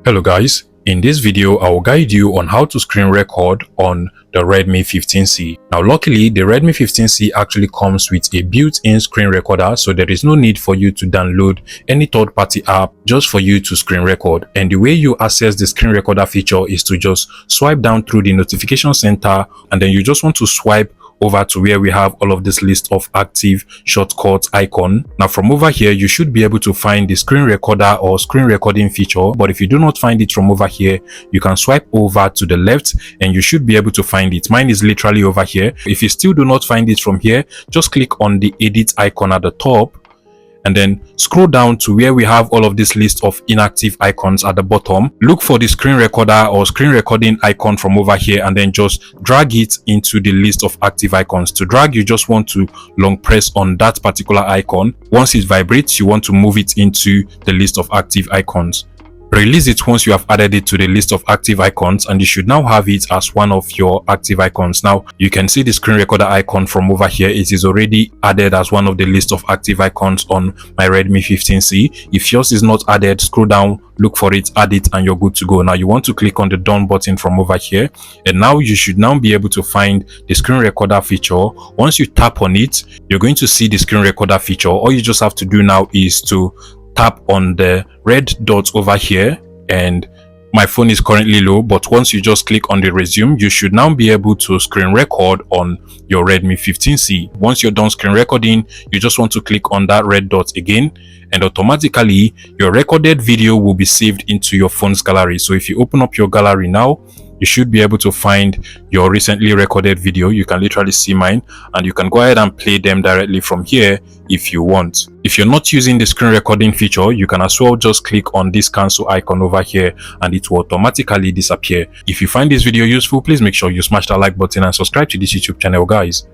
Hello guys, in this video I will guide you on how to screen record on the Redmi 15C. Now luckily the Redmi 15C actually comes with a built-in screen recorder, so there is no need for you to download any third-party app just for you to screen record. And the way you access the screen recorder feature is to just swipe down through the notification center, and then you just want to swipe over to where we have all of this list of active shortcut icon. Now from over here you should be able to find the screen recorder or screen recording feature, but if you do not find it from over here, you can swipe over to the left and you should be able to find it. Mine is literally over here. If you still do not find it from here, just click on the edit icon at the top and then scroll down to where we have all of this list of inactive icons at the bottom. Look for the screen recorder or screen recording icon from over here and then just drag it into the list of active icons. To drag, you just want to long press on that particular icon. Once it vibrates, you want to move it into the list of active icons. Release it once you have added it to the list of active icons, and you should now have it as one of your active icons. Now you can see the screen recorder icon from over here. It is already added as one of the list of active icons on my Redmi 15C. If yours is not added, scroll down, look for it, add it, and you're good to go. Now you want to click on the done button from over here, and now you should now be able to find the screen recorder feature. Once you tap on it, you're going to see the screen recorder feature. All you just have to do now is to tap on the red dot over here, and my phone is currently low, but once you just click on the resume, you should now be able to screen record on your Redmi 15C. Once you're done screen recording, you just want to click on that red dot again, and automatically your recorded video will be saved into your phone's gallery. So if you open up your gallery now, you should be able to find your recently recorded video. You can literally see mine, and you can go ahead and play them directly from here if you want. If you're not using the screen recording feature, you can as well just click on this cancel icon over here and it will automatically disappear. If you find this video useful, please make sure you smash that like button and subscribe to this YouTube channel, guys.